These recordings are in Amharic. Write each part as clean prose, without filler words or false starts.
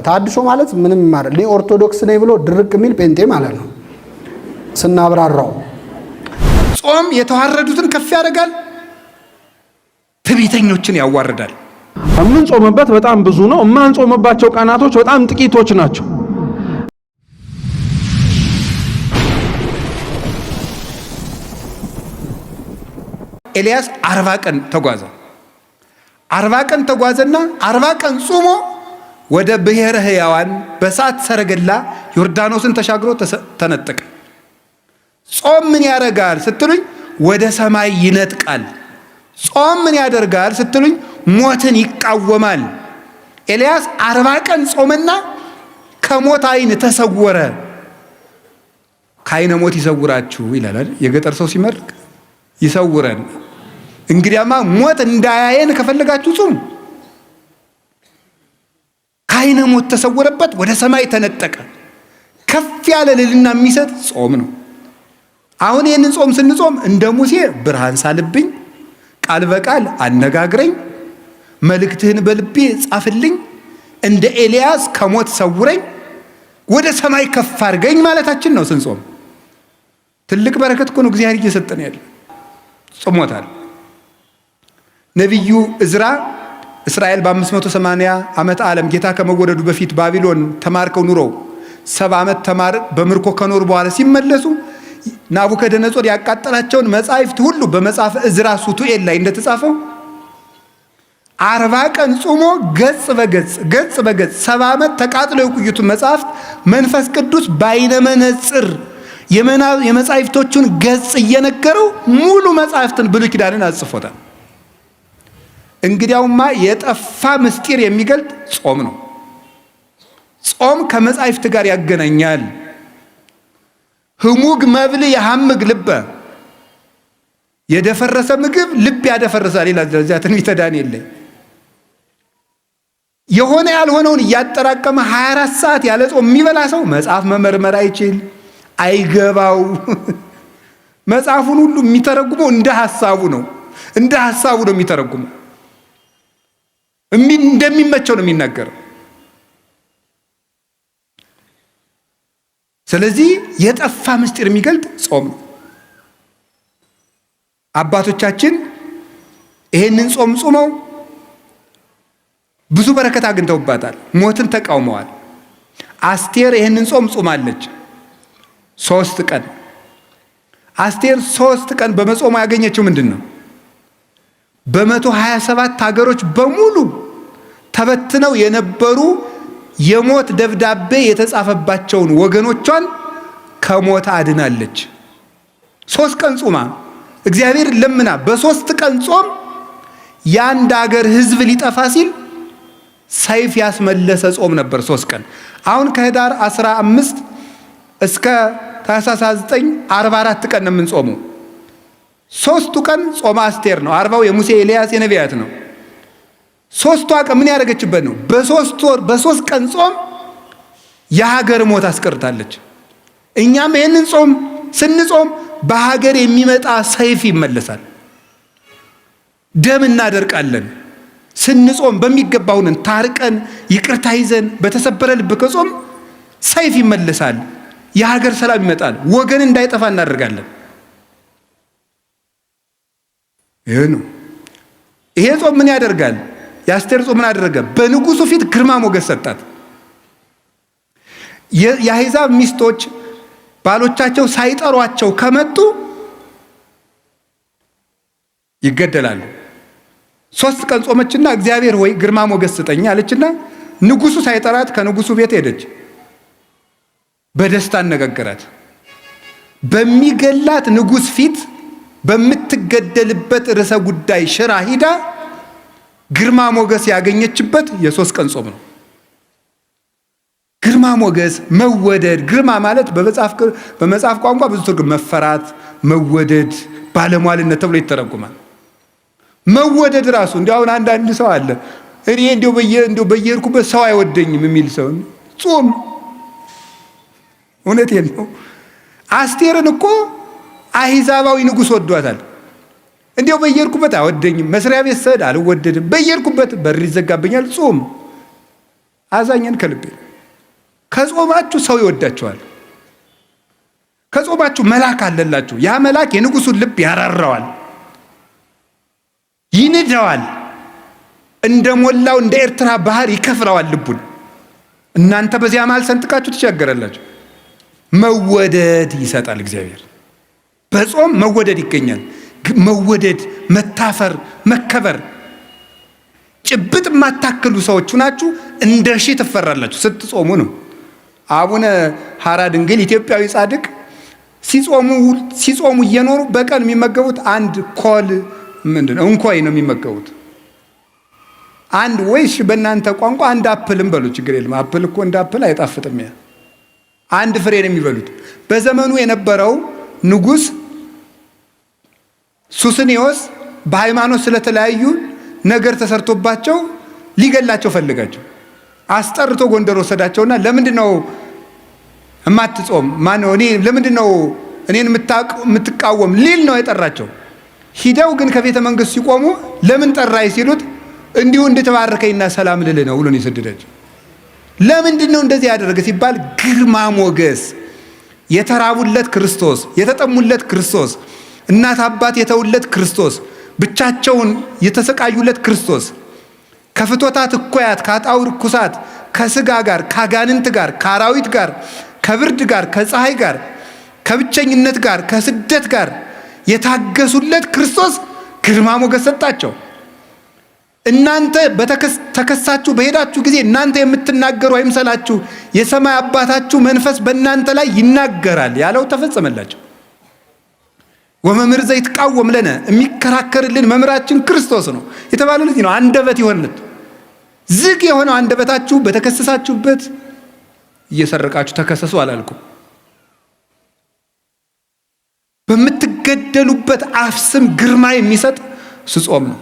ታድሶ ማለት ምንም ማለት ለኦርቶዶክስ ነኝ ብሎ ድርቅ የሚል ጴንጤ ማለት ነው ስናብራራው። ጾም የተዋረዱትን ከፍ ያደርጋል፣ ትዕቢተኞችን ያዋርዳል። የምንጾምበት በጣም ብዙ ነው፣ የማንጾምባቸው ቀናቶች በጣም ጥቂቶች ናቸው። ኤልያስ 40 ቀን ተጓዘ። 40 ቀን ተጓዘና 40 ቀን ጾሞ ወደ ብሔረ ሕያዋን በእሳት ሰረገላ ዮርዳኖስን ተሻግሮ ተነጠቀ። ጾም ምን ያደርጋል ስትሉኝ ወደ ሰማይ ይነጥቃል። ጾም ምን ያደርጋል ስትሉኝ ሞትን ይቃወማል። ኤልያስ 40 ቀን ጾመና ከሞት ዓይን ተሰወረ። ከዓይነ ሞት ይሰውራችሁ ይላል የገጠር ሰው ሲመርቅ፣ ይሰውረን። እንግዲያማ ሞት እንዳያየን ከፈለጋችሁ ጾም። ከዓይነ ሞት ተሰወረበት፣ ወደ ሰማይ ተነጠቀ። ከፍ ያለ ልልና የሚሰጥ ጾም ነው። አሁን ይህንን ጾም ስንጾም እንደ ሙሴ ብርሃን ሳልብኝ፣ ቃል በቃል አነጋግረኝ፣ መልእክትህን በልቤ ጻፍልኝ፣ እንደ ኤልያስ ከሞት ሰውረኝ፣ ወደ ሰማይ ከፍ አድርገኝ ማለታችን ነው ስንጾም። ትልቅ በረከት እኮ ነው እግዚአብሔር እየሰጠን ያለ። ጾሞታል። ነቢዩ እዝራ እስራኤል በ580 ዓመት ዓለም ጌታ ከመወለዱ በፊት ባቢሎን ተማርከው ኑረው 70 ዓመት በምርኮ ከኖሩ በኋላ ሲመለሱ ናቡከደነጾር ያቃጠላቸውን መጻሕፍት ሁሉ በመጽሐፈ እዝራ ሱቱኤል ላይ እንደተጻፈው 40 ቀን ጾሞ ገጽ በገጽ 70 ዓመት ተቃጥለው የቆዩትን መጽሐፍት መንፈስ ቅዱስ በዓይነ መነጽር የመጻሕፍቶቹን ገጽ እየነገረው ሙሉ መጻሕፍትን ብሉይ ኪዳንን አጽፎታል። እንግዲያውማ የጠፋ ምስጢር የሚገልጥ ጾም ነው። ጾም ከመጻሕፍት ጋር ያገናኛል። ህሙግ መብል የሐምግ ልበ፣ የደፈረሰ ምግብ ልብ ያደፈርሳል ይላል እዚያ ትንቢተ ዳንኤል ላይ። የሆነ ያልሆነውን እያጠራቀመ 24 ሰዓት ያለ ጾም የሚበላ ሰው መጽሐፍ መመርመር አይችል፣ አይገባው። መጽሐፉን ሁሉ የሚተረጉመው እንደ ሐሳቡ ነው የሚተረጉመው። እንደሚመቸው ነው የሚናገረው። ስለዚህ የጠፋ ምስጢር የሚገልጥ ጾም ነው። አባቶቻችን ይሄንን ጾም ጾመው ብዙ በረከት አግኝተውባታል። ሞትን ተቃውመዋል። አስቴር ይሄንን ጾም ጾማለች 3 ቀን። አስቴር 3 ቀን በመጾሙ ያገኘችው ምንድን ነው? በ127 ሀገሮች በሙሉ ተበትነው የነበሩ የሞት ደብዳቤ የተጻፈባቸውን ወገኖቿን ከሞት አድናለች። 3 ቀን ጾማ እግዚአብሔር ለምና በ3 ቀን ጾም የአንድ ሀገር ሕዝብ ሊጠፋ ሲል ሰይፍ ያስመለሰ ጾም ነበር 3 ቀን። አሁን ከህዳር 15 እስከ ታኅሳስ 9 44 ቀን ነው የምንጾመው። 3ቱ ቀን ጾመ አስቴር ነው። 40ው የሙሴ ኤልያስ የነቢያት ነው። 3ቷ ቀን ምን ያደረገችበት ነው? በ3 ቀን ጾም የሀገር ሞት አስቀርታለች። እኛም ይህንን ጾም ስንጾም በሀገር የሚመጣ ሰይፍ ይመለሳል። ደም እናደርቃለን። ስንጾም በሚገባውን ታርቀን ይቅርታ ይዘን በተሰበረ ልብ ከጾም ሰይፍ ይመለሳል። የሀገር ሰላም ይመጣል። ወገን እንዳይጠፋ እናደርጋለን። ይሄ ነው። ይሄ ጾም ምን ያደርጋል? የአስቴር ጾም ምን አደረገ? በንጉሱ ፊት ግርማ ሞገስ ሰጣት። የአሕዛብ ሚስቶች ባሎቻቸው ሳይጠሯቸው ከመጡ ይገደላሉ። 3 ቀን ጾመችና እግዚአብሔር ሆይ ግርማ ሞገስ ስጠኝ አለችና ንጉሱ ሳይጠራት ከንጉሱ ቤት ሄደች። በደስታ አነጋገራት። በሚገላት ንጉስ ፊት በምትገደልበት ርዕሰ ጉዳይ ሽራ ሂዳ ግርማ ሞገስ ያገኘችበት የ3 ቀን ጾም ነው። ግርማ ሞገስ፣ መወደድ። ግርማ ማለት በመጽሐፍ ቋንቋ ብዙ ትርጉም፣ መፈራት፣ መወደድ፣ ባለሟልነት ተብሎ ይተረጉማል። መወደድ ራሱ እንዲያውን አንዳንድ ሰው አለ እኔ እንዲያው በየሄድኩበት ሰው አይወደኝም የሚል ሰው ጾም። እውነቴን ነው። አስቴርን እኮ አሕዛባዊ ንጉሥ ወዷታል። እንዲያው በየሄድኩበት አይወደኝም፣ መስሪያ ቤት ስሄድ አልወደድም፣ በየሄድኩበት በር ይዘጋብኛል። ጾም አዛኝን ከልቤ። ከጾማችሁ ሰው ይወዳችኋል። ከጾማችሁ መልአክ አለላችሁ። ያ መልአክ የንጉሱን ልብ ያራራዋል፣ ይንደዋል፣ እንደሞላው እንደ ኤርትራ ባህር ይከፍለዋል ልቡን። እናንተ በዚያ መሃል ሰንጥቃችሁ ትሻገራላችሁ። መወደድ ይሰጣል እግዚአብሔር። በጾም መወደድ ይገኛል። መወደድ፣ መታፈር፣ መከበር። ጭብጥ የማታክሉ ሰዎች ናችሁ እንደ ሺህ ትፈራላችሁ ስትጾሙ ነው። አቡነ ሐራ ድንግል ኢትዮጵያዊ ጻድቅ ሲጾሙ እየኖሩ በቀን የሚመገቡት አንድ ኮል ምንድነው እንኳይ ነው የሚመገቡት። አንድ ወይሽ በእናንተ ቋንቋ አንድ አፕልም በሉ፣ ችግር የለም። አፕል እኮ እንደ አፕል አይጣፍጥም። ያ አንድ ፍሬ ነው የሚበሉት። በዘመኑ የነበረው ንጉሥ ሱስንዮስ በሃይማኖት ስለተለያዩ ነገር ተሰርቶባቸው ሊገላቸው ፈልጋቸው አስጠርቶ ጎንደር ወሰዳቸውና ለምንድን ነው እማትጾም ማነው እኔ ለምንድን ነው እኔን የምትቃወም ሊል ነው የጠራቸው። ሂደው ግን ከቤተ መንግስት ሲቆሙ ለምን ጠራይ ሲሉት እንዲሁ እንድትባርከኝና ሰላም ልል ነው ብሎ ነው የሰደዳቸው። ለምንድን ነው እንደዚህ ያደረገ ሲባል ግርማ ሞገስ፣ የተራቡለት ክርስቶስ፣ የተጠሙለት ክርስቶስ፣ እናት አባት የተውለት ክርስቶስ፣ ብቻቸውን የተሰቃዩለት ክርስቶስ፣ ከፍቶታት እኮያት ከአጣው ርኩሳት ከስጋ ጋር ከአጋንንት ጋር ከአራዊት ጋር ከብርድ ጋር ከፀሐይ ጋር ከብቸኝነት ጋር ከስደት ጋር የታገሱለት ክርስቶስ ግርማ ሞገስ ሰጣቸው። እናንተ ተከሳችሁ በሄዳችሁ ጊዜ እናንተ የምትናገሩ አይምሰላችሁ፣ የሰማይ አባታችሁ መንፈስ በእናንተ ላይ ይናገራል ያለው ተፈጸመላቸው። ወመምህር ዘይትቃወም ለነ የሚከራከርልን መምህራችን ክርስቶስ ነው የተባለው ለዚህ ነው። አንደበት ይሆንለት ዝግ የሆነው አንደበታችሁ በተከሰሳችሁበት እየሰረቃችሁ ተከሰሱ አላልኩም። በምትገደሉበት አፍ ስም ግርማ የሚሰጥ ጾም ነው።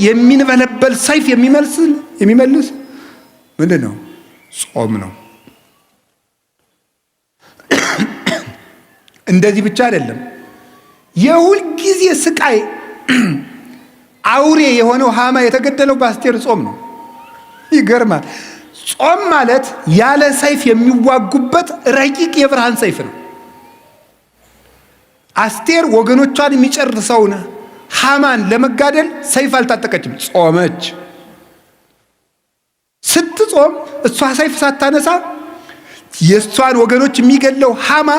የሚንበለበል ሰይፍ የሚመልስ ምንድን ነው? ጾም ነው። እንደዚህ ብቻ አይደለም። የሁል ጊዜ ስቃይ አውሬ የሆነው ሃማ የተገደለው በአስቴር ጾም ነው። ይገርማል። ጾም ማለት ያለ ሰይፍ የሚዋጉበት ረቂቅ የብርሃን ሰይፍ ነው። አስቴር ወገኖቿን የሚጨርሰውን ሃማን ለመጋደል ሰይፍ አልታጠቀችም፣ ጾመች። ስትጾም እሷ ሰይፍ ሳታነሳ የእሷን ወገኖች የሚገለው ሃማ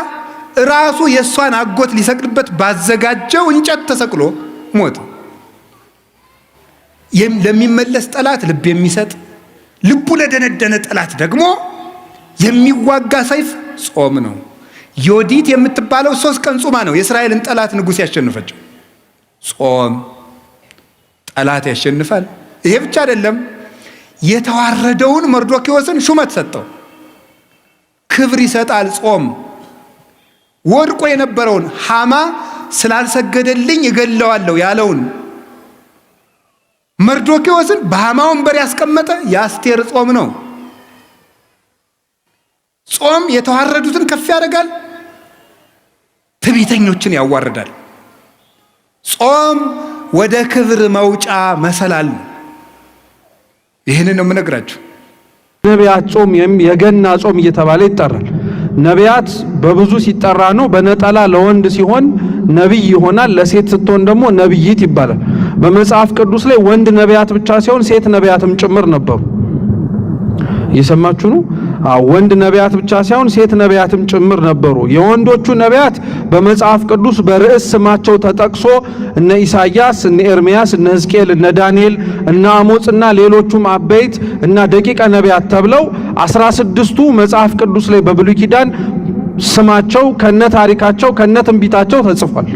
ራሱ የእሷን አጎት ሊሰቅልበት ባዘጋጀው እንጨት ተሰቅሎ ሞተ። ለሚመለስ ጠላት ልብ የሚሰጥ ልቡ ለደነደነ ጠላት ደግሞ የሚዋጋ ሰይፍ ጾም ነው። ዮዲት የምትባለው 3 ቀን ጾማ ነው የእስራኤልን ጠላት ንጉሥ ያሸነፈችው። ጾም ጠላት ያሸንፋል። ይሄ ብቻ አይደለም። የተዋረደውን መርዶክዮስን ሹመት ሰጠው፣ ክብር ይሰጣል ጾም። ወድቆ የነበረውን ሃማ ስላልሰገደልኝ እገለዋለሁ ያለውን መርዶክዮስን በሃማ ወንበር ያስቀመጠ የአስቴር ጾም ነው። ጾም የተዋረዱትን ከፍ ያደርጋል፣ ትዕቢተኞችን ያዋርዳል። ጾም ወደ ክብር መውጫ መሰላል ነው። ይህንን ነው የምነግራችሁ። ነቢያት ጾም የገና ጾም እየተባለ ይጠራል። ነቢያት በብዙ ሲጠራ ነው። በነጠላ ለወንድ ሲሆን ነቢይ ይሆናል፣ ለሴት ስትሆን ደግሞ ነቢይት ይባላል። በመጽሐፍ ቅዱስ ላይ ወንድ ነቢያት ብቻ ሳይሆን ሴት ነቢያትም ጭምር ነበሩ። እየሰማችሁ ነው? ወንድ ነቢያት ብቻ ሳይሆን ሴት ነቢያትም ጭምር ነበሩ። የወንዶቹ ነቢያት በመጽሐፍ ቅዱስ በርዕስ ስማቸው ተጠቅሶ እነ ኢሳይያስ፣ እነ ኤርምያስ፣ እነ ሕዝቅኤል፣ እነ ዳንኤል፣ እነ አሞጽና ሌሎቹም አበይት እና ደቂቀ ነቢያት ተብለው 16ቱ መጽሐፍ ቅዱስ ላይ በብሉይ ኪዳን ስማቸው ከነ ታሪካቸው ከነ ትንቢታቸው ተጽፏል።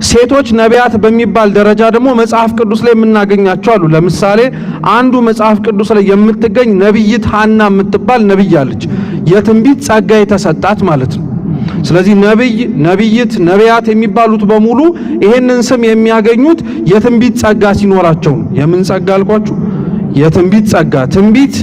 ሴቶች ነቢያት በሚባል ደረጃ ደግሞ መጽሐፍ ቅዱስ ላይ የምናገኛቸው አሉ። ለምሳሌ አንዱ መጽሐፍ ቅዱስ ላይ የምትገኝ ነቢይት ሐና የምትባል ነቢይ አለች። የትንቢት ጸጋ የተሰጣት ማለት ነው። ስለዚህ ነቢይ፣ ነቢይት፣ ነቢያት የሚባሉት በሙሉ ይሄንን ስም የሚያገኙት የትንቢት ጸጋ ሲኖራቸው ነው። የምን ጸጋ አልኳችሁ? የትንቢት ጸጋ። ትንቢት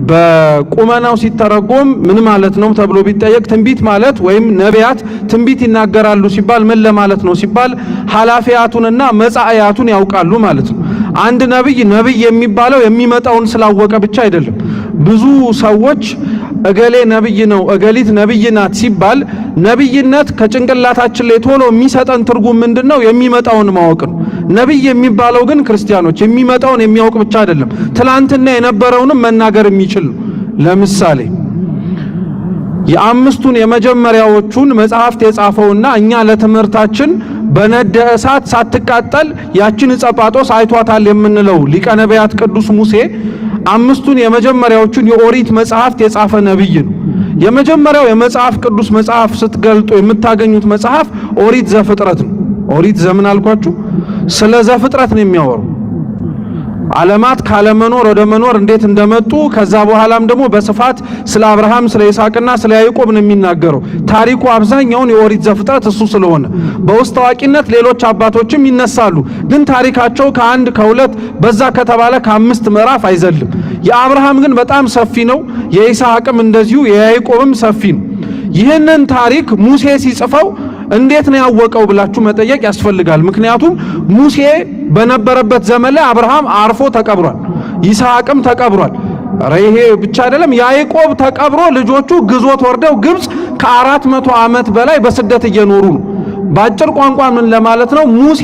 በቁመናው ሲተረጎም ምን ማለት ነው ተብሎ ቢጠየቅ ትንቢት ማለት ወይም ነቢያት ትንቢት ይናገራሉ ሲባል ምን ለማለት ነው ሲባል ኃላፊያቱንና መጻእያቱን ያውቃሉ ማለት ነው። አንድ ነብይ የሚባለው የሚመጣውን ስላወቀ ብቻ አይደለም። ብዙ ሰዎች እገሌ ነብይ ነው እገሊት ነብይ ናት ሲባል ነብይነት ከጭንቅላታችን ላይ ቶሎ የሚሰጠን ትርጉም ምንድነው? የሚመጣውን ማወቅ ነው። ነብይ የሚባለው ግን ክርስቲያኖች የሚመጣውን የሚያውቅ ብቻ አይደለም፣ ትላንትና የነበረውንም መናገር የሚችል ነው። ለምሳሌ የአምስቱን የመጀመሪያዎቹን መጽሐፍት የጻፈውና እኛ ለትምህርታችን በነደ እሳት ሳትቃጠል ያችን ጸጳጦስ አይቷታል የምንለው ሊቀ ነቢያት ቅዱስ ሙሴ አምስቱን የመጀመሪያዎቹን የኦሪት መጽሐፍት የጻፈ ነብይ ነው። የመጀመሪያው የመጽሐፍ ቅዱስ መጽሐፍ ስትገልጡ የምታገኙት መጽሐፍ ኦሪት ዘፍጥረት ነው። ኦሪት ዘምን አልኳችሁ? ስለ ዘፍጥረት ነው የሚያወራው። ዓለማት ካለመኖር ወደ መኖር እንዴት እንደመጡ ከዛ በኋላም ደግሞ በስፋት ስለ አብርሃም ስለ ይስሐቅና ስለ ያዕቆብ ነው የሚናገረው። ታሪኩ አብዛኛውን የኦሪት ዘፍጥረት እሱ ስለሆነ በውስጥ ታዋቂነት ሌሎች አባቶችም ይነሳሉ፣ ግን ታሪካቸው ከአንድ ከሁለት በዛ ከተባለ ከአምስት ምዕራፍ አይዘልም። የአብርሃም ግን በጣም ሰፊ ነው፣ የይስሐቅም እንደዚሁ የያዕቆብም ሰፊ ነው። ይህንን ታሪክ ሙሴ ሲጽፈው እንዴት ነው ያወቀው ብላችሁ መጠየቅ ያስፈልጋል። ምክንያቱም ሙሴ በነበረበት ዘመን ላይ አብርሃም አርፎ ተቀብሯል፣ ይስሐቅም ተቀብሯል። ይሄ ብቻ አይደለም፣ ያዕቆብ ተቀብሮ ልጆቹ ግዞት ወርደው ግብጽ ከ400 ዓመት በላይ በስደት እየኖሩ ነው። ባጭር ቋንቋ ምን ለማለት ነው? ሙሴ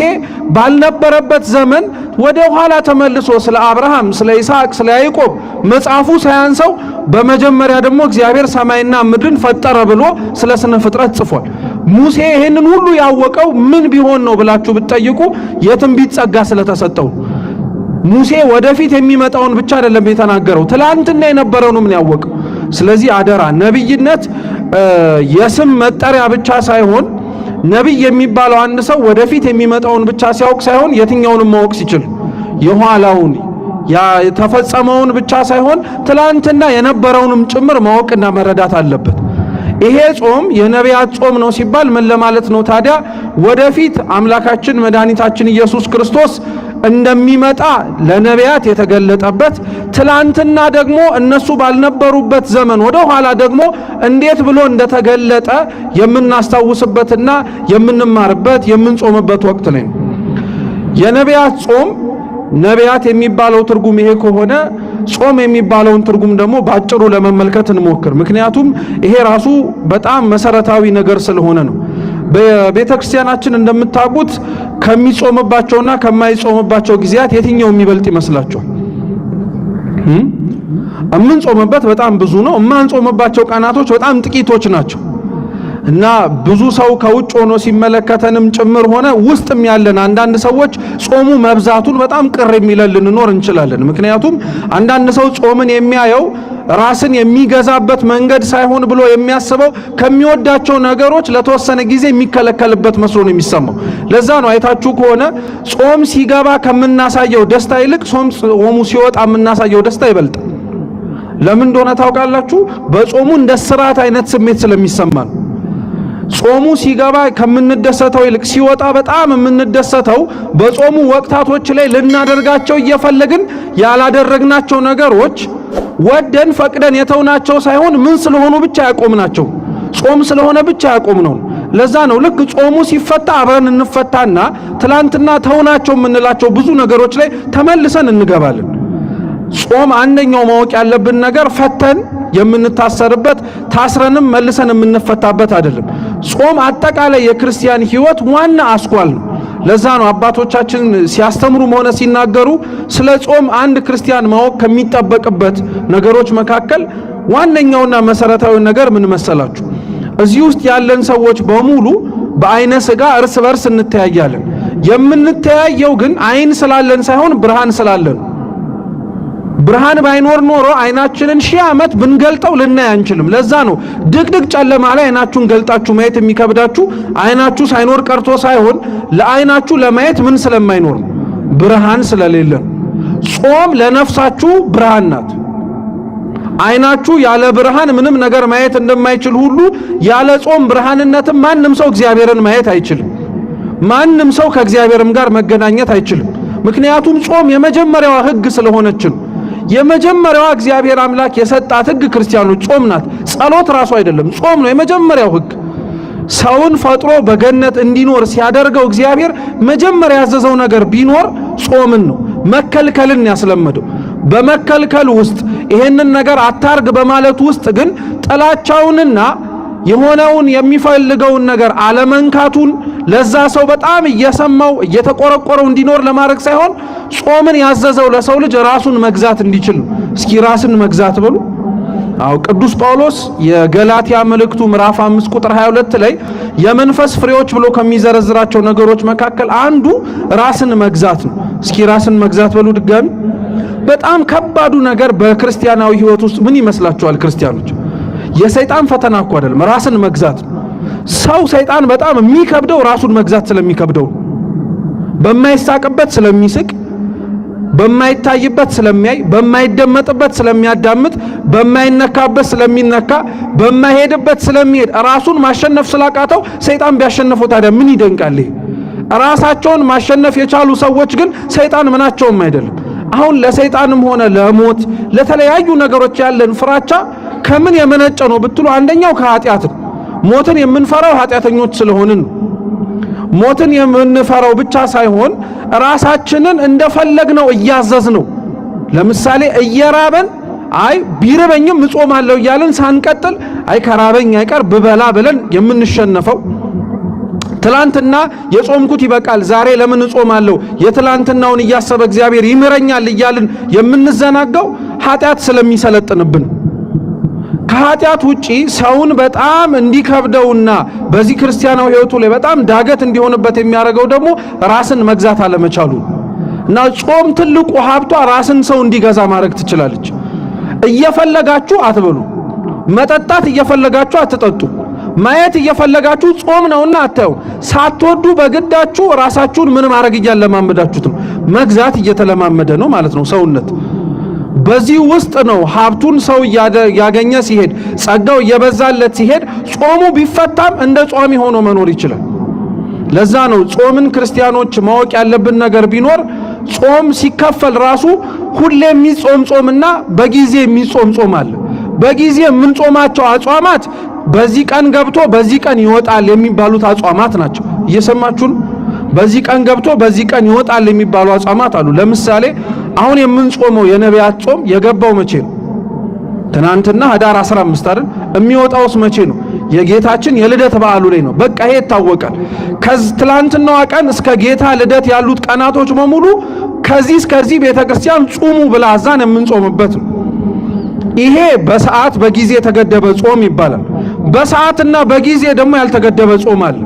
ባልነበረበት ዘመን ወደ ኋላ ተመልሶ ስለ አብርሃም ስለ ይስሐቅ ስለ ያዕቆብ መጽሐፉ ሳያንሰው በመጀመሪያ ደግሞ እግዚአብሔር ሰማይና ምድርን ፈጠረ ብሎ ስለ ስነ ፍጥረት ጽፏል። ሙሴ ይሄንን ሁሉ ያወቀው ምን ቢሆን ነው ብላችሁ ብትጠይቁ የትንቢት ጸጋ ስለተሰጠው። ሙሴ ወደፊት የሚመጣውን ብቻ አይደለም የተናገረው፣ ትላንትና የነበረውን ምን ያወቀው። ስለዚህ አደራ ነብይነት የስም መጠሪያ ብቻ ሳይሆን ነብይ የሚባለው አንድ ሰው ወደፊት የሚመጣውን ብቻ ሲያውቅ ሳይሆን የትኛውንም ማወቅ ሲችል የኋላውን ያ የተፈጸመውን ብቻ ሳይሆን ትላንትና የነበረውንም ጭምር ማወቅና መረዳት አለበት። ይሄ ጾም የነቢያት ጾም ነው ሲባል ምን ለማለት ነው ታዲያ? ወደፊት አምላካችን መድኃኒታችን ኢየሱስ ክርስቶስ እንደሚመጣ ለነቢያት የተገለጠበት፣ ትላንትና ደግሞ እነሱ ባልነበሩበት ዘመን ወደ ኋላ ደግሞ እንዴት ብሎ እንደተገለጠ የምናስታውስበትና የምንማርበት የምንጾምበት ወቅት ላይ ነው። የነቢያት ጾም ነቢያት የሚባለው ትርጉም ይሄ ከሆነ ጾም የሚባለውን ትርጉም ደግሞ ባጭሩ ለመመልከት እንሞክር። ምክንያቱም ይሄ ራሱ በጣም መሰረታዊ ነገር ስለሆነ ነው። በቤተ ክርስቲያናችን እንደምታውቁት ከሚጾምባቸውና ከማይጾምባቸው ጊዜያት የትኛው የሚበልጥ ይመስላችኋል? እምንጾምበት በጣም ብዙ ነው። እማንጾምባቸው ቀናቶች በጣም ጥቂቶች ናቸው። እና ብዙ ሰው ከውጭ ሆኖ ሲመለከተንም ጭምር ሆነ ውስጥም ያለን አንዳንድ ሰዎች ጾሙ መብዛቱን በጣም ቅር የሚለን ልንኖር እንችላለን። ምክንያቱም አንዳንድ ሰው ጾምን የሚያየው ራስን የሚገዛበት መንገድ ሳይሆን ብሎ የሚያስበው ከሚወዳቸው ነገሮች ለተወሰነ ጊዜ የሚከለከልበት መስሎ ነው የሚሰማው። ለዛ ነው አይታችሁ ከሆነ ጾም ሲገባ ከምናሳየው ደስታ ይልቅ ጾሙ ሲወጣ የምናሳየው ደስታ ይበልጣል። ለምን እንደሆነ ታውቃላችሁ? በጾሙ እንደ ስርዓት አይነት ስሜት ስለሚሰማ ነው። ጾሙ ሲገባ ከምንደሰተው ይልቅ ሲወጣ በጣም የምንደሰተው በጾሙ ወቅታቶች ላይ ልናደርጋቸው እየፈለግን ያላደረግናቸው ነገሮች ወደን ፈቅደን የተውናቸው ሳይሆን ምን ስለሆኑ ብቻ ያቆምናቸው፣ ጾም ስለሆነ ብቻ ያቆምነው። ለዛ ነው ልክ ጾሙ ሲፈታ አብረን እንፈታና ትላንትና ተውናቸው የምንላቸው ብዙ ነገሮች ላይ ተመልሰን እንገባለን። ጾም አንደኛው ማወቅ ያለብን ነገር ፈተን የምንታሰርበት ታስረንም መልሰን የምንፈታበት አይደለም። ጾም አጠቃላይ የክርስቲያን ሕይወት ዋና አስኳል ነው። ለዛ ነው አባቶቻችን ሲያስተምሩም ሆነ ሲናገሩ ስለ ጾም አንድ ክርስቲያን ማወቅ ከሚጠበቅበት ነገሮች መካከል ዋነኛውና መሰረታዊ ነገር ምን መሰላችሁ? እዚህ ውስጥ ያለን ሰዎች በሙሉ በአይነ ሥጋ እርስ በርስ እንተያያለን። የምንተያየው ግን አይን ስላለን ሳይሆን ብርሃን ስላለን። ብርሃን ባይኖር ኖሮ አይናችንን 1000 ዓመት ብንገልጠው ልናይ አንችልም። ለዛ ነው ድቅድቅ ጨለማ ላይ አይናችሁን ገልጣችሁ ማየት የሚከብዳችሁ። አይናችሁ ሳይኖር ቀርቶ ሳይሆን ለአይናችሁ ለማየት ምን ስለማይኖር ነው? ብርሃን ስለሌለ። ጾም ለነፍሳችሁ ብርሃን ናት። አይናችሁ ያለ ብርሃን ምንም ነገር ማየት እንደማይችል ሁሉ ያለ ጾም ብርሃንነትም ማንም ሰው እግዚአብሔርን ማየት አይችልም። ማንም ሰው ከእግዚአብሔርም ጋር መገናኘት አይችልም። ምክንያቱም ጾም የመጀመሪያዋ ሕግ ስለሆነች ነው። የመጀመሪያዋ እግዚአብሔር አምላክ የሰጣት ሕግ ክርስቲያኖች ጾም ናት። ጸሎት ራሱ አይደለም፣ ጾም ነው የመጀመሪያው ሕግ። ሰውን ፈጥሮ በገነት እንዲኖር ሲያደርገው እግዚአብሔር መጀመሪያ ያዘዘው ነገር ቢኖር ጾምን ነው። መከልከልን ያስለመደው። በመከልከል ውስጥ ይሄንን ነገር አታርግ በማለት ውስጥ ግን ጥላቻውንና የሆነውን የሚፈልገውን ነገር አለመንካቱን ለዛ ሰው በጣም እየሰማው እየተቆረቆረው እንዲኖር ለማድረግ ሳይሆን ጾምን ያዘዘው ለሰው ልጅ ራሱን መግዛት እንዲችል። እስኪ ራስን መግዛት በሉ። አው ቅዱስ ጳውሎስ የገላትያ መልእክቱ ምዕራፍ 5 ቁጥር 22 ላይ የመንፈስ ፍሬዎች ብሎ ከሚዘረዝራቸው ነገሮች መካከል አንዱ ራስን መግዛት ነው። እስኪ ራስን መግዛት በሉ ድጋሚ። በጣም ከባዱ ነገር በክርስቲያናዊ ሕይወት ውስጥ ምን ይመስላችኋል ክርስቲያኖች? የሰይጣን ፈተና እኮ አይደለም፣ ራስን መግዛት። ሰው ሰይጣን በጣም የሚከብደው ራሱን መግዛት ስለሚከብደው፣ በማይሳቅበት ስለሚስቅ፣ በማይታይበት ስለሚያይ፣ በማይደመጥበት ስለሚያዳምጥ፣ በማይነካበት ስለሚነካ፣ በማይሄድበት ስለሚሄድ ራሱን ማሸነፍ ስላቃተው ሰይጣን ቢያሸንፈው ታዲያ ምን ይደንቃል? ራሳቸውን ማሸነፍ የቻሉ ሰዎች ግን ሰይጣን ምናቸውም አይደለም። አሁን ለሰይጣንም ሆነ ለሞት ለተለያዩ ነገሮች ያለን ፍራቻ ከምን የመነጨ ነው ብትሉ፣ አንደኛው ከኃጢአት ነው። ሞትን የምንፈራው ኃጢአተኞች ስለሆንን ነው። ሞትን የምንፈራው ብቻ ሳይሆን ራሳችንን እንደፈለግነው እያዘዝነው፣ ለምሳሌ እየራበን አይ ቢርበኝም እጾማለሁ እያልን ሳንቀጥል አይ ከራበኝ አይቀር ብበላ ብለን የምንሸነፈው፣ ትላንትና የጾምኩት ይበቃል ዛሬ ለምን እጾማለሁ የትላንትናውን እያሰበ እግዚአብሔር ይምረኛል እያልን የምንዘናጋው ኃጢአት ስለሚሰለጥንብን። ከኃጢአት ውጪ ሰውን በጣም እንዲከብደውና በዚህ ክርስቲያናዊ ሕይወቱ ላይ በጣም ዳገት እንዲሆንበት የሚያደርገው ደግሞ ራስን መግዛት አለመቻሉ እና ጾም ትልቁ ሀብቷ ራስን ሰው እንዲገዛ ማድረግ ትችላለች። እየፈለጋችሁ አትበሉ፣ መጠጣት እየፈለጋችሁ አትጠጡ፣ ማየት እየፈለጋችሁ ጾም ነውና አታዩ። ሳትወዱ በግዳችሁ ራሳችሁን ምን ማድረግ እያለማመዳችሁት ነው? መግዛት እየተለማመደ ነው ማለት ነው ሰውነት። በዚህ ውስጥ ነው ሀብቱን ሰው ያገኘ ሲሄድ፣ ጸጋው እየበዛለት ሲሄድ ጾሙ ቢፈታም እንደ ጿሚ ሆኖ መኖር ይችላል። ለዛ ነው ጾምን ክርስቲያኖች ማወቅ ያለብን ነገር ቢኖር ጾም ሲከፈል ራሱ ሁሌ የሚጾም ጾምና በጊዜ የሚጾም ጾም አለ። በጊዜ የምንጾማቸው አጽዋማት በዚህ ቀን ገብቶ በዚህ ቀን ይወጣል የሚባሉት አጽዋማት ናቸው። እየሰማችሁን? በዚህ ቀን ገብቶ በዚህ ቀን ይወጣል የሚባሉ አጽዋማት አሉ። ለምሳሌ አሁን የምንጾመው የነቢያት ጾም የገባው መቼ ነው? ትናንትና ህዳር 15 አይደል? የሚወጣውስ መቼ ነው? የጌታችን የልደት በዓሉ ላይ ነው። በቃ ይሄ ይታወቃል። ከትላንትናዋ ቀን እስከ ጌታ ልደት ያሉት ቀናቶች በሙሉ ከዚህ እስከዚህ ቤተክርስቲያን ጾሙ ብላ አዛን የምንጾምበት ነው። ይሄ በሰዓት በጊዜ የተገደበ ጾም ይባላል። በሰዓትና በጊዜ ደግሞ ያልተገደበ ጾም አለ።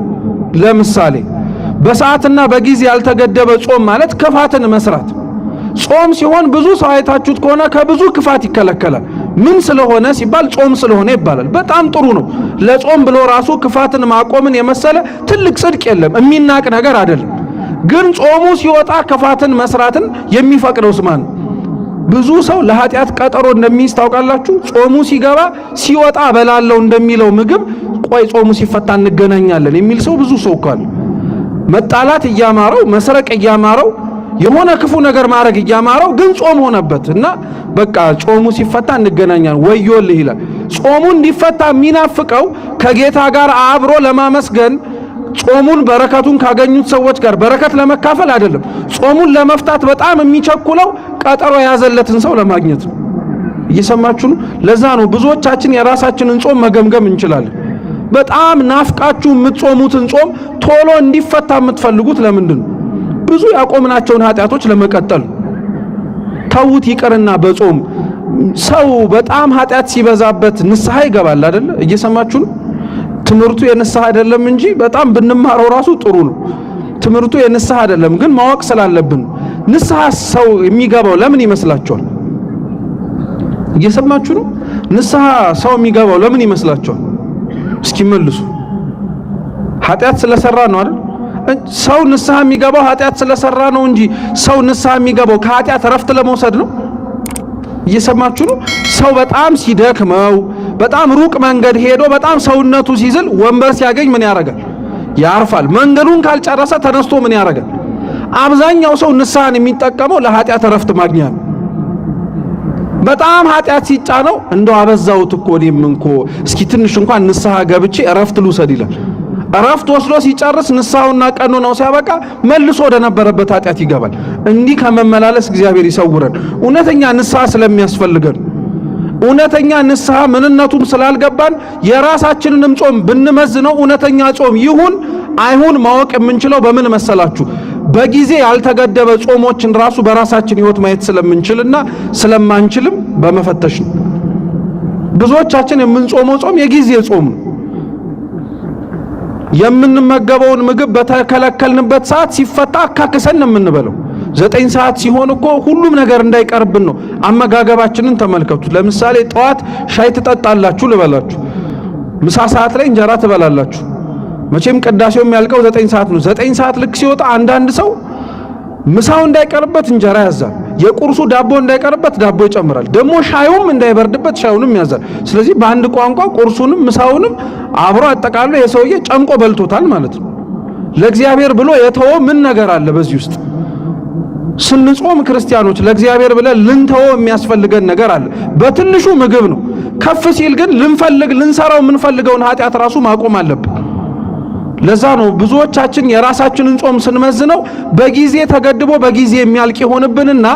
ለምሳሌ በሰዓትና በጊዜ ያልተገደበ ጾም ማለት ክፋትን መስራት ጾም ሲሆን ብዙ ሰው አይታችሁት ከሆነ ከብዙ ክፋት ይከለከላል። ምን ስለሆነ ሲባል ጾም ስለሆነ ይባላል። በጣም ጥሩ ነው። ለጾም ብሎ ራሱ ክፋትን ማቆምን የመሰለ ትልቅ ጽድቅ የለም። የሚናቅ ነገር አይደለም። ግን ጾሙ ሲወጣ ክፋትን መስራትን የሚፈቅደው ስማን ነው። ብዙ ሰው ለኃጢአት ቀጠሮ እንደሚይዝ ታውቃላችሁ። ጾሙ ሲገባ ሲወጣ በላለው እንደሚለው ምግብ ቆይ ጾሙ ሲፈታ እንገናኛለን የሚል ሰው ብዙ ሰው እኮ አለ። መጣላት እያማረው፣ መስረቅ እያማረው፣ የሆነ ክፉ ነገር ማድረግ እያማረው ግን ጾም ሆነበት እና በቃ ጾሙ ሲፈታ እንገናኛለን ወዮልህ ይላል። ጾሙ እንዲፈታ የሚናፍቀው ከጌታ ጋር አብሮ ለማመስገን ጾሙን በረከቱን ካገኙት ሰዎች ጋር በረከት ለመካፈል አይደለም። ጾሙን ለመፍታት በጣም የሚቸኩለው ቀጠሮ የያዘለትን ሰው ለማግኘት ነው። እየሰማችሁ ነው? ለዛ ነው ብዙዎቻችን የራሳችንን ጾም መገምገም እንችላለን። በጣም ናፍቃችሁ የምትጾሙትን ጾም ቶሎ እንዲፈታ የምትፈልጉት ለምንድን ነው? ብዙ ያቆምናቸውን ኃጢአቶች ለመቀጠል። ተውት ይቅርና በጾም ሰው በጣም ኃጢአት ሲበዛበት ንስሐ ይገባል አይደል? እየሰማችሁ ነው? ትምህርቱ የንስሐ አይደለም እንጂ በጣም ብንማረው ራሱ ጥሩ ነው። ትምህርቱ የንስሐ አይደለም ግን ማወቅ ስላለብን። ንስሐ ሰው የሚገባው ለምን ይመስላችኋል? እየሰማችሁ ነው? ንስሐ ሰው የሚገባው ለምን ይመስላችኋል? እስኪ መልሱ። ኃጢአት ስለሰራ ነው አይደል? ሰው ንስሐ የሚገባው ኃጢአት ስለሰራ ነው እንጂ ሰው ንስሐ የሚገባው ከኃጢአት ረፍት ለመውሰድ ነው። እየሰማችሁ ነው? ሰው በጣም ሲደክመው በጣም ሩቅ መንገድ ሄዶ በጣም ሰውነቱ ሲዝል ወንበር ሲያገኝ ምን ያደርጋል? ያርፋል። መንገዱን ካልጨረሰ ተነስቶ ምን ያደርጋል? አብዛኛው ሰው ንስሐን የሚጠቀመው ለኃጢአት ረፍት ማግኛ ነው። በጣም ኃጢአት ሲጫነው እንደው አበዛውት እኮ እኔም እንኮ እስኪ ትንሽ እንኳን ንስሐ ገብቼ ረፍት ልውሰድ ይላል። እረፍት ወስዶ ሲጨርስ ንስሐውና ቀኖናው ሲያበቃ መልሶ ወደ ነበረበት ኃጢአት ይገባል። እንዲህ ከመመላለስ እግዚአብሔር ይሰውረን። እውነተኛ ንስሐ ስለሚያስፈልገን እውነተኛ ንስሐ ምንነቱም ስላልገባን የራሳችንንም ጾም ብንመዝነው እውነተኛ ጾም ይሁን አይሁን ማወቅ የምንችለው በምን መሰላችሁ? በጊዜ ያልተገደበ ጾሞችን ራሱ በራሳችን ሕይወት ማየት ስለምንችልና ስለማንችልም በመፈተሽ ነው። ብዙዎቻችን የምንጾመው ጾም የጊዜ ጾም ነው። የምንመገበውን ምግብ በተከለከልንበት ሰዓት ሲፈታ አካክሰን ነው የምንበለው። 9 ሰዓት ሲሆን እኮ ሁሉም ነገር እንዳይቀርብን ነው። አመጋገባችንን ተመልከቱ። ለምሳሌ ጠዋት ሻይ ትጠጣላችሁ ልበላችሁ፣ ምሳ ሰዓት ላይ እንጀራ ትበላላችሁ። መቼም ቅዳሴው የሚያልቀው 9 ሰዓት ነው። 9 ሰዓት ልክ ሲወጣ አንዳንድ ሰው ምሳው እንዳይቀርበት እንጀራ ያዛል፣ የቁርሱ ዳቦ እንዳይቀርበት ዳቦ ይጨምራል፣ ደግሞ ሻዩም እንዳይበርድበት ሻዩንም ያዛል። ስለዚህ በአንድ ቋንቋ ቁርሱንም ምሳውንም አብሮ አጠቃሎ የሰውዬ ጨምቆ በልቶታል ማለት ነው። ለእግዚአብሔር ብሎ የተወው ምን ነገር አለ በዚህ ውስጥ? ስንጾም ክርስቲያኖች ለእግዚአብሔር ብለን ልንተወው የሚያስፈልገን ነገር አለ። በትንሹ ምግብ ነው። ከፍ ሲል ግን ልንሰራው የምንፈልገውን ኃጢአት ራሱ ማቆም አለብን። ለዛ ነው ብዙዎቻችን የራሳችንን ጾም ስንመዝነው በጊዜ ተገድቦ በጊዜ የሚያልቅ ይሆንብንና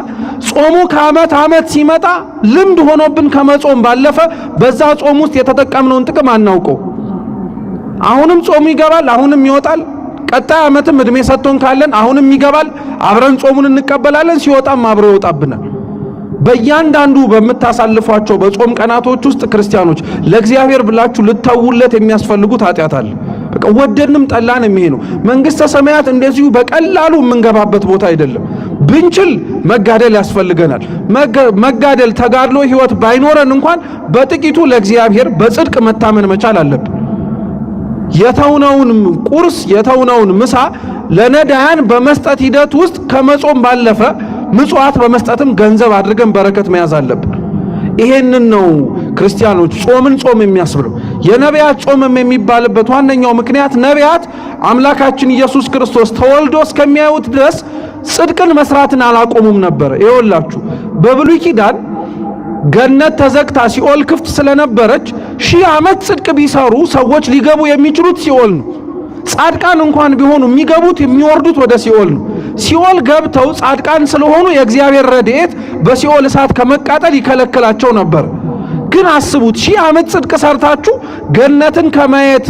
ጾሙ ከዓመት ዓመት ሲመጣ ልምድ ሆኖብን ከመጾም ባለፈ በዛ ጾም ውስጥ የተጠቀምነውን ጥቅም አናውቀው። አሁንም ጾሙ ይገባል፣ አሁንም ይወጣል። ቀጣይ ዓመትም እድሜ ሰጥቶን ካለን አሁንም ይገባል፣ አብረን ጾሙን እንቀበላለን፣ ሲወጣም አብሮ ይወጣብናል። በእያንዳንዱ በምታሳልፏቸው በጾም ቀናቶች ውስጥ ክርስቲያኖች ለእግዚአብሔር ብላችሁ ልተውለት የሚያስፈልጉት ኃጢአት አለ። በቃ ወደድንም ጠላንም ይሄ ነው። መንግስተ ሰማያት እንደዚሁ በቀላሉ የምንገባበት ቦታ አይደለም። ብንችል መጋደል ያስፈልገናል። መጋደል ተጋድሎ ህይወት ባይኖረን እንኳን በጥቂቱ ለእግዚአብሔር በጽድቅ መታመን መቻል አለብን። የተውነውን ቁርስ የተውነውን ምሳ ለነዳያን በመስጠት ሂደት ውስጥ ከመጾም ባለፈ ምጽዋት በመስጠትም ገንዘብ አድርገን በረከት መያዝ አለብን። ይሄንን ነው ክርስቲያኖች ጾምን ጾም የሚያስብለው። የነቢያት ጾምም የሚባልበት ዋነኛው ምክንያት ነቢያት አምላካችን ኢየሱስ ክርስቶስ ተወልዶ እስከሚያዩት ድረስ ጽድቅን መስራትን አላቆሙም ነበር። ይኸውላችሁ በብሉይ ኪዳን ገነት ተዘግታ ሲኦል ክፍት ስለነበረች 1000 ዓመት ጽድቅ ቢሰሩ ሰዎች ሊገቡ የሚችሉት ሲኦል ነው። ጻድቃን እንኳን ቢሆኑ የሚገቡት የሚወርዱት ወደ ሲኦል ነው። ሲኦል ገብተው ጻድቃን ስለሆኑ የእግዚአብሔር ረድኤት በሲኦል እሳት ከመቃጠል ይከለክላቸው ነበር። ግን አስቡት 1000 ዓመት ጽድቅ ሰርታችሁ ገነትን ከማየት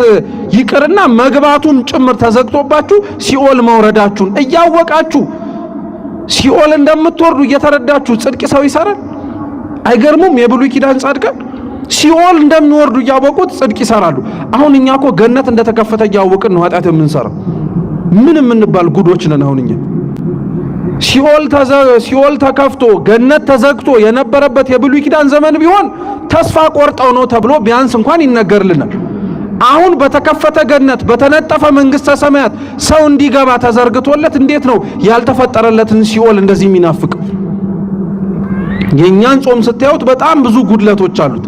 ይቅርና መግባቱን ጭምር ተዘግቶባችሁ ሲኦል መውረዳችሁን እያወቃችሁ ሲኦል እንደምትወርዱ እየተረዳችሁ ጽድቅ ሰው ይሰራል? አይገርሙም? የብሉይ ኪዳን ጻድቃን ሲኦል እንደሚወርዱ እያወቁት ጽድቅ ይሰራሉ። አሁን እኛ እኮ ገነት እንደተከፈተ እያወቅን ነው ኃጢአት የምንሰራው። ምን የምንባል ጉዶች ነን አሁን እኛ። ሲኦል ተከፍቶ ገነት ተዘግቶ የነበረበት የብሉይ ኪዳን ዘመን ቢሆን ተስፋ ቆርጠው ነው ተብሎ ቢያንስ እንኳን ይነገርልናል። አሁን በተከፈተ ገነት በተነጠፈ መንግስተ ሰማያት ሰው እንዲገባ ተዘርግቶለት እንዴት ነው ያልተፈጠረለትን ሲኦል እንደዚህ የሚናፍቀው? የኛን ጾም ስታዩት በጣም ብዙ ጉድለቶች አሉት።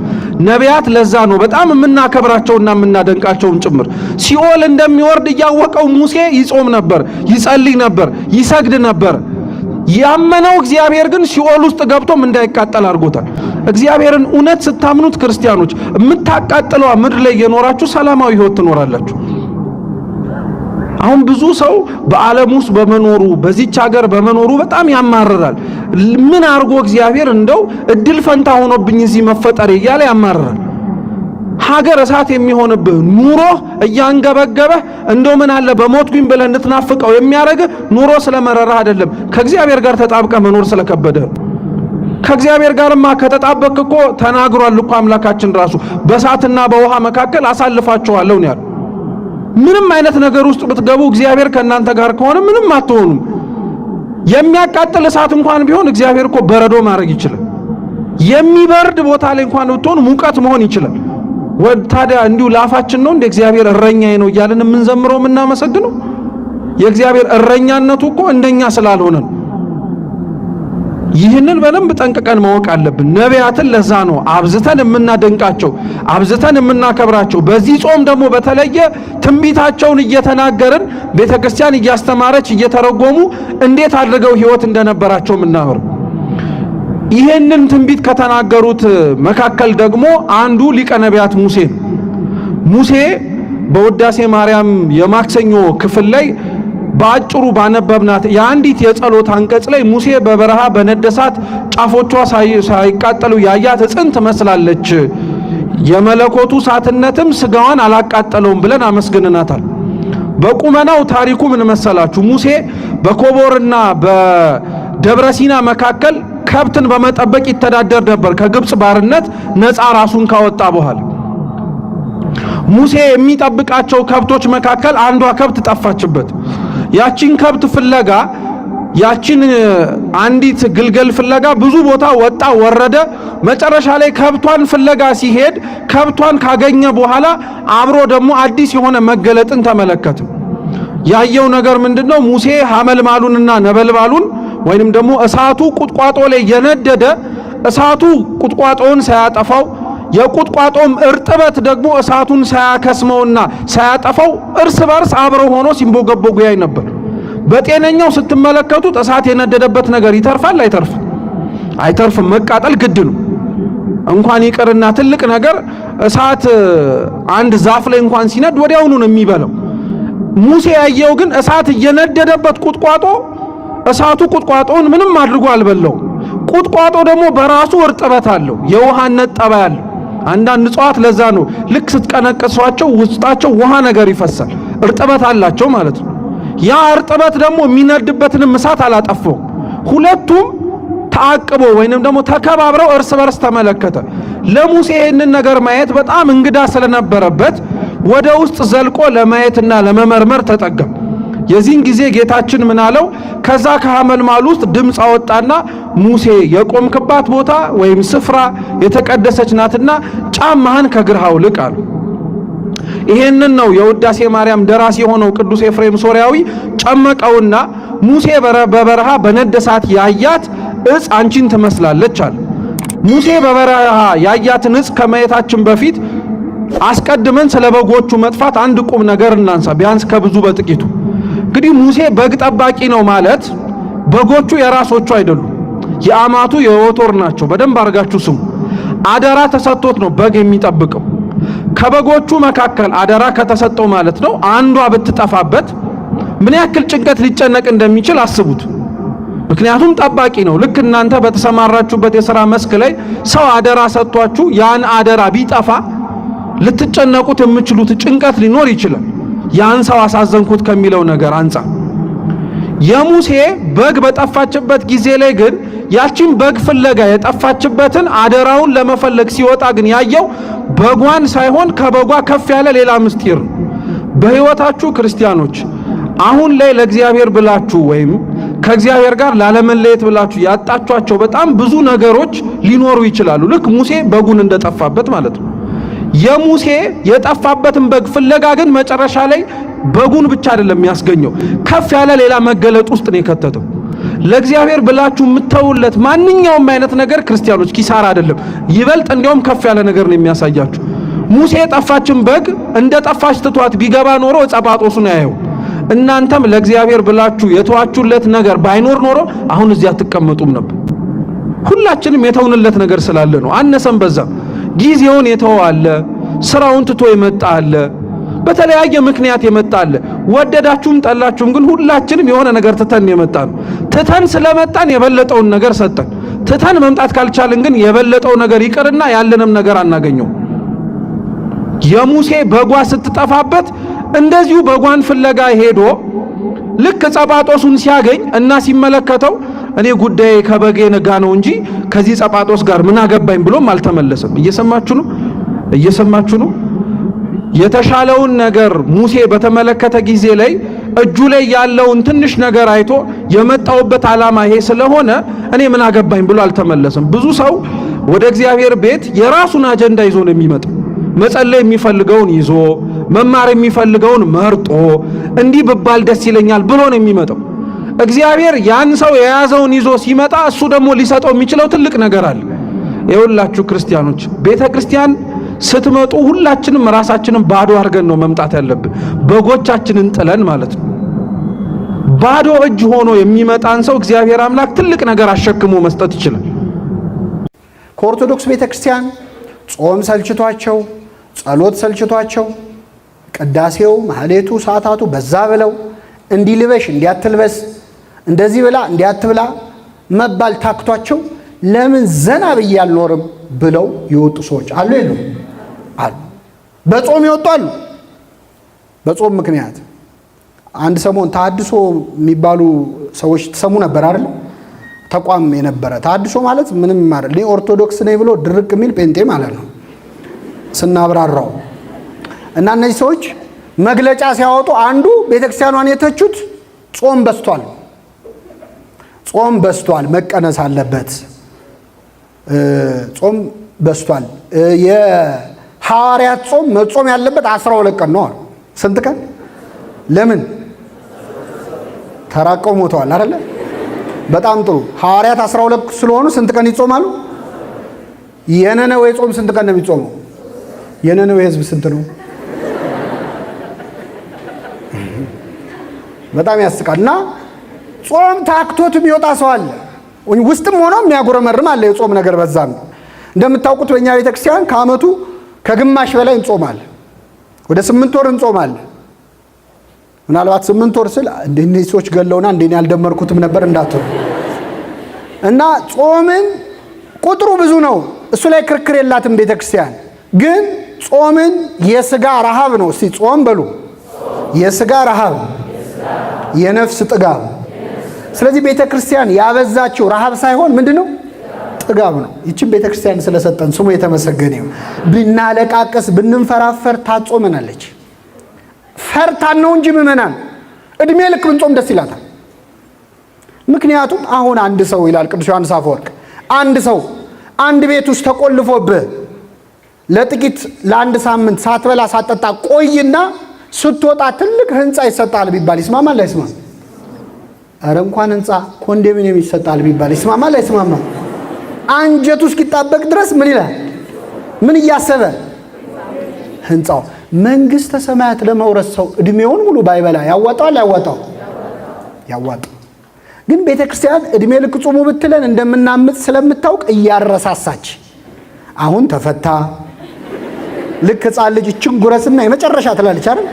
ነቢያት ለዛ ነው በጣም የምናከብራቸውና የምናደንቃቸውን ጭምር። ሲኦል እንደሚወርድ እያወቀው ሙሴ ይጾም ነበር፣ ይጸልይ ነበር፣ ይሰግድ ነበር። ያመነው እግዚአብሔር ግን ሲኦል ውስጥ ገብቶም እንዳይቃጠል አድርጎታል። እግዚአብሔርን እውነት ስታምኑት ክርስቲያኖች የምታቃጥለው ምድር ላይ የኖራችሁ ሰላማዊ ህይወት ትኖራላችሁ። አሁን ብዙ ሰው በዓለም ውስጥ በመኖሩ በዚህች ሀገር በመኖሩ በጣም ያማርራል። ምን አርጎ እግዚአብሔር እንደው እድል ፈንታ ሆኖብኝ እዚህ መፈጠር እያለ ያማርራል። ሀገር እሳት የሚሆንብህ ኑሮ እያንገበገበህ እንደው ምን አለ በሞትኩኝ ብለህ እንድትናፍቀው የሚያረግ ኑሮ ስለመረራህ አይደለም፣ ከእግዚአብሔር ጋር ተጣብቀ መኖር ስለከበደ። ከእግዚአብሔር ጋርማ ከተጣበቅ እኮ ተናግሯል እኮ አምላካችን ራሱ በእሳትና በውሃ መካከል አሳልፋቸዋለሁ ነው ያለው። ምንም አይነት ነገር ውስጥ ብትገቡ እግዚአብሔር ከእናንተ ጋር ከሆነ ምንም አትሆኑም። የሚያቃጥል እሳት እንኳን ቢሆን እግዚአብሔር እኮ በረዶ ማድረግ ይችላል። የሚበርድ ቦታ ላይ እንኳን ብትሆን ሙቀት መሆን ይችላል። ታዲያ እንዲሁ ላፋችን ነው እንደ እግዚአብሔር እረኛዬ ነው እያልን የምንዘምረው የምናመሰግነው? የእግዚአብሔር እረኛነቱ እኮ እንደኛ ስላልሆነ ነው። ይህንን በደንብ ጠንቅቀን ማወቅ አለብን። ነቢያትን ለዛ ነው አብዝተን የምናደንቃቸው አብዝተን የምናከብራቸው። በዚህ ጾም ደግሞ በተለየ ትንቢታቸውን እየተናገርን ቤተክርስቲያን እያስተማረች እየተረጎሙ እንዴት አድርገው ህይወት እንደነበራቸው ምናወር። ይህንን ትንቢት ከተናገሩት መካከል ደግሞ አንዱ ሊቀ ነቢያት ሙሴ ነው። ሙሴ በውዳሴ ማርያም የማክሰኞ ክፍል ላይ በአጭሩ ባነበብናት የአንዲት የጸሎት አንቀጽ ላይ ሙሴ በበረሃ በነደሳት ጫፎቿ ሳይቃጠሉ ያያት ዕፅን ትመስላለች፣ የመለኮቱ እሳትነትም ስጋዋን አላቃጠለውም ብለን አመስግነናታል። በቁመናው ታሪኩ ምን መሰላችሁ? ሙሴ በኮቦርና በደብረ ሲና መካከል ከብትን በመጠበቅ ይተዳደር ነበር፣ ከግብፅ ባርነት ነፃ ራሱን ካወጣ በኋላ። ሙሴ የሚጠብቃቸው ከብቶች መካከል አንዷ ከብት ጠፋችበት። ያቺን ከብት ፍለጋ ያቺን አንዲት ግልገል ፍለጋ ብዙ ቦታ ወጣ ወረደ። መጨረሻ ላይ ከብቷን ፍለጋ ሲሄድ ከብቷን ካገኘ በኋላ አብሮ ደግሞ አዲስ የሆነ መገለጥን ተመለከተ። ያየው ነገር ምንድነው? ሙሴ ሐመልማሉንና ነበልባሉን ወይንም ደግሞ እሳቱ ቁጥቋጦ ላይ የነደደ እሳቱ ቁጥቋጦውን ሳያጠፋው የቁጥቋጦም እርጥበት ደግሞ እሳቱን ሳያከስመውና ሳያጠፋው እርስ በርስ አብረው ሆኖ ሲንቦገቦጉ ያይ ነበር። በጤነኛው ስትመለከቱት እሳት የነደደበት ነገር ይተርፋል? አይተርፍም። አይተርፍም። መቃጠል ግድ ነው። እንኳን ይቅርና ትልቅ ነገር እሳት አንድ ዛፍ ላይ እንኳን ሲነድ ወዲያውኑ ነው የሚበላው። ሙሴ ያየው ግን እሳት እየነደደበት ቁጥቋጦ እሳቱ ቁጥቋጦውን ምንም አድርጎ አልበላው። ቁጥቋጦ ደግሞ በራሱ እርጥበት አለው፣ የውሃነት ጠባይ አለው። አንዳንድ እጽዋት ለዛ ነው ልክ ስትቀነቅሷቸው ውስጣቸው ውሃ ነገር ይፈሳል፣ እርጥበት አላቸው ማለት ነው። ያ እርጥበት ደግሞ የሚነድበትንም እሳት አላጠፋው። ሁለቱም ተአቅቦ ወይንም ደግሞ ተከባብረው እርስ በርስ ተመለከተ። ለሙሴ ይህንን ነገር ማየት በጣም እንግዳ ስለነበረበት ወደ ውስጥ ዘልቆ ለማየትና ለመመርመር ተጠጋ። የዚህን ጊዜ ጌታችን ምን አለው? ከዛ ከሐመልማል ውስጥ ድምፅ አወጣና ሙሴ የቆምክባት ቦታ ወይም ስፍራ የተቀደሰች ናትና ጫማህን ከእግርህ አውልቅ አለው። ይሄንን ነው የውዳሴ ማርያም ደራሲ የሆነው ቅዱስ ኤፍሬም ሶርያዊ ጨመቀውና ሙሴ በበረሃ በነደሳት ያያት ዕፅ አንቺን ትመስላለች አለ። ሙሴ በበረሃ ያያትን ዕፅ ከማየታችን በፊት አስቀድመን ስለ በጎቹ መጥፋት አንድ ቁም ነገር እናንሳ፣ ቢያንስ ከብዙ በጥቂቱ። እንግዲህ ሙሴ በግ ጠባቂ ነው ማለት በጎቹ የራሶቹ አይደሉም፣ የአማቱ የዮቶር ናቸው። በደንብ አድርጋችሁ ስሙ። አደራ ተሰጥቶት ነው በግ የሚጠብቀው። ከበጎቹ መካከል አደራ ከተሰጠው ማለት ነው አንዷ ብትጠፋበት ምን ያክል ጭንቀት ሊጨነቅ እንደሚችል አስቡት። ምክንያቱም ጠባቂ ነው። ልክ እናንተ በተሰማራችሁበት የሥራ መስክ ላይ ሰው አደራ ሰጥቷችሁ ያን አደራ ቢጠፋ ልትጨነቁት የምትችሉት ጭንቀት ሊኖር ይችላል። ያን ሰው አሳዘንኩት ከሚለው ነገር አንጻር የሙሴ በግ በጠፋችበት ጊዜ ላይ ግን ያቺን በግ ፍለጋ የጠፋችበትን አደራውን ለመፈለግ ሲወጣ ግን ያየው በጓን ሳይሆን ከበጓ ከፍ ያለ ሌላ ምስጢር ነው። በሕይወታችሁ ክርስቲያኖች አሁን ላይ ለእግዚአብሔር ብላችሁ ወይም ከእግዚአብሔር ጋር ላለመለየት ብላችሁ ያጣችኋቸው በጣም ብዙ ነገሮች ሊኖሩ ይችላሉ። ልክ ሙሴ በጉን እንደጠፋበት ማለት ነው። የሙሴ የጠፋበትን በግ ፍለጋ ግን መጨረሻ ላይ በጉን ብቻ አይደለም ያስገኘው፣ ከፍ ያለ ሌላ መገለጥ ውስጥ ነው የከተተው። ለእግዚአብሔር ብላችሁ የምትተውለት ማንኛውም አይነት ነገር ክርስቲያኖች ኪሳራ አይደለም፣ ይበልጥ እንዲያውም ከፍ ያለ ነገር ነው የሚያሳያችሁ። ሙሴ የጠፋችን በግ እንደ ጠፋች ትቷት ቢገባ ኖሮ ጸጳጦሱን ያየው። እናንተም ለእግዚአብሔር ብላችሁ የተዋችሁለት ነገር ባይኖር ኖሮ አሁን እዚህ አትቀመጡም ነበር። ሁላችንም የተውንለት ነገር ስላለ ነው። አነሰም በዛም ጊዜውን የተዋለ፣ ስራውን ትቶ የመጣ አለ፣ በተለያየ ምክንያት የመጣ አለ። ወደዳችሁም ጠላችሁም ግን ሁላችንም የሆነ ነገር ትተን የመጣ ነው። ትተን ስለመጣን የበለጠውን ነገር ሰጠን። ትተን መምጣት ካልቻልን ግን የበለጠው ነገር ይቅርና ያለንም ነገር አናገኘው። የሙሴ በጓ ስትጠፋበት እንደዚሁ በጓን ፍለጋ ሄዶ ልክ ጸጳጦሱን ሲያገኝ እና ሲመለከተው እኔ ጉዳይ ከበጌ ነጋ ነው እንጂ ከዚህ ጸጳጦስ ጋር ምን አገባኝ ብሎም አልተመለሰም። እየሰማችሁ ነው። የተሻለውን ነገር ሙሴ በተመለከተ ጊዜ ላይ እጁ ላይ ያለውን ትንሽ ነገር አይቶ የመጣውበት ዓላማ ይሄ ስለሆነ እኔ ምን አገባኝ ብሎ አልተመለሰም። ብዙ ሰው ወደ እግዚአብሔር ቤት የራሱን አጀንዳ ይዞ ነው የሚመጣው። መጸለይ የሚፈልገውን ይዞ መማር የሚፈልገውን መርጦ እንዲህ ብባል ደስ ይለኛል ብሎ ነው የሚመጣው። እግዚአብሔር ያን ሰው የያዘውን ይዞ ሲመጣ እሱ ደግሞ ሊሰጠው የሚችለው ትልቅ ነገር አለ። የሁላችሁ ክርስቲያኖች ቤተ ክርስቲያን ስትመጡ ሁላችንም ራሳችንን ባዶ አድርገን ነው መምጣት ያለብን፣ በጎቻችንን ጥለን ማለት ነው። ባዶ እጅ ሆኖ የሚመጣን ሰው እግዚአብሔር አምላክ ትልቅ ነገር አሸክሞ መስጠት ይችላል። ከኦርቶዶክስ ቤተ ክርስቲያን ጾም ሰልችቷቸው፣ ጸሎት ሰልችቷቸው ቅዳሴው፣ ማህሌቱ፣ ሰዓታቱ በዛ ብለው እንዲልበሽ እንዲያትልበስ እንደዚህ ብላ እንዲያትብላ መባል ታክቷቸው ለምን ዘና ብዬ አልኖርም ብለው የወጡ ሰዎች አሉ የሉ? አሉ። በጾም ይወጡ አሉ። በጾም ምክንያት አንድ ሰሞን ተሐድሶ የሚባሉ ሰዎች ተሰሙ ነበር አይደል? ተቋም የነበረ ተሐድሶ ማለት ምንም ማለት ኦርቶዶክስ ነኝ ብሎ ድርቅ የሚል ጴንጤ ማለት ነው ስናብራራው። እና እነዚህ ሰዎች መግለጫ ሲያወጡ አንዱ ቤተክርስቲያኗን የተቹት ጾም በስቷል፣ ጾም በስቷል፣ መቀነስ አለበት፣ ጾም በስቷል፣ የሐዋርያት ጾም መጾም ያለበት 12 ቀን ነው። ስንት ቀን? ለምን ተራቀው ሞተዋል አይደለ? በጣም ጥሩ። ሐዋርያት 12 ስለሆኑ ስንት ቀን ይጾማሉ? የነነዌ ጾም ስንት ቀን ነው የሚጾመው? የነነዌ ህዝብ ስንት ነው? በጣም ያስቃል። እና ጾም ታክቶት የሚወጣ ሰው አለ፣ ውስጥም ሆኖ የሚያጉረመርም አለ። የጾም ነገር በዛም እንደምታውቁት በእኛ ቤተክርስቲያን ከዓመቱ ከግማሽ በላይ እንጾማለን። ወደ 8 ወር እንጾማለን። ምናልባት 8 ወር ስል እንደዚህ ሰዎች ገለውና እንደኔ ያልደመርኩትም ነበር እንዳትሉ። እና ጾምን ቁጥሩ ብዙ ነው፣ እሱ ላይ ክርክር የላትም ቤተክርስቲያን። ግን ጾምን የሥጋ ረሃብ ነው። እስቲ ጾም በሉ። የሥጋ ረሃብ፣ የነፍስ ጥጋብ። ስለዚህ ቤተክርስቲያን ያበዛችው ረሃብ ሳይሆን ምንድነው? ጥጋብ ነው። ይችን ቤተክርስቲያን ስለሰጠን ስሙ የተመሰገነ ይሁን። ብናለቃቀስ ብንንፈራፈር ታጾመናለች። ፈርታን ነው እንጂ ምእመናን እድሜ ልክ ብንጾም ደስ ይላታል። ምክንያቱም አሁን አንድ ሰው ይላል ቅዱስ ዮሐንስ አፈወርቅ፣ አንድ ሰው አንድ ቤት ውስጥ ተቆልፎብህ ለጥቂት ለአንድ ሳምንት ሳትበላ ሳትጠጣ ቆይና ስትወጣ ትልቅ ህንፃ ይሰጣል ቢባል ይስማማል አይስማም? ኧረ እንኳን ህንፃ ኮንዶሚኒየም ይሰጣል ቢባል ይስማማል አይስማማም? አንጀቱ እስኪጣበቅ ድረስ ምን ይላል? ምን እያሰበ? ህንፃው። መንግስተ ሰማያት ለመውረስ ሰው እድሜውን ሙሉ ባይበላ ያዋጣዋል ያዋጣው? ያዋጣው። ግን ቤተክርስቲያን እድሜ ልክ ጾሙ ብትለን እንደምናምጥ ስለምታውቅ እያረሳሳች አሁን ተፈታ ልክ ህፃን ልጅ እችን ጉረስና የመጨረሻ ትላለች አይደል?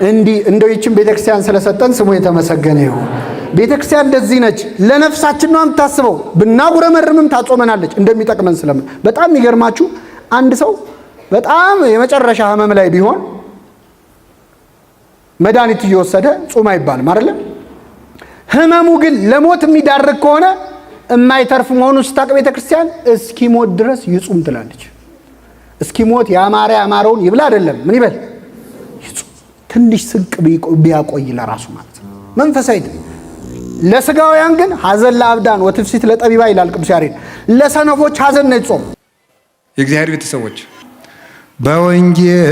እንዲህ እንደው ይችን ቤተክርስቲያን ስለሰጠን ስሙ የተመሰገነ ይሁን። ቤተክርስቲያን እንደዚህ ነች። ለነፍሳችን ነው የምታስበው። ብናጉረመርምም ታጾመናለች እንደሚጠቅመን ስለምን። በጣም የሚገርማችሁ አንድ ሰው በጣም የመጨረሻ ህመም ላይ ቢሆን መድኃኒት እየወሰደ ጾም አይባልም አይደለም? ህመሙ ግን ለሞት የሚዳርግ ከሆነ የማይተርፍ መሆኑን ስታውቅ ቤተክርስቲያን እስኪሞት ድረስ ይጹም ትላለች። እስኪሞት ያማረውን ይብላ አይደለም፣ ምን ይበል? ይጹም። ትንሽ ስንቅ ቢያቆይ ለራሱ ማለት ነው። መንፈሳዊ ለስጋውያን ግን ሐዘን ለአብዳን ወትፍሲት ለጠቢባ ይላል ቅዱስ ያሬድ። ለሰነፎች ሐዘን ነው ጾም። የእግዚአብሔር ቤተሰቦች በወንጌል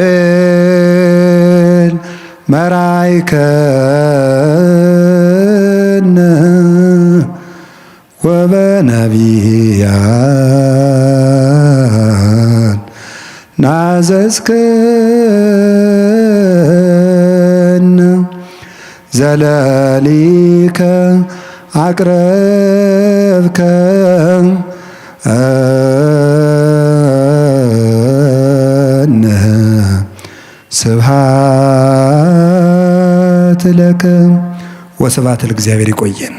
መራይከነ ወበነቢያን ናዘዝከነ ዘለሊከ አቅረብከ ስብሐት ለከ ወስብሐት ለእግዚአብሔር። ይቆየን።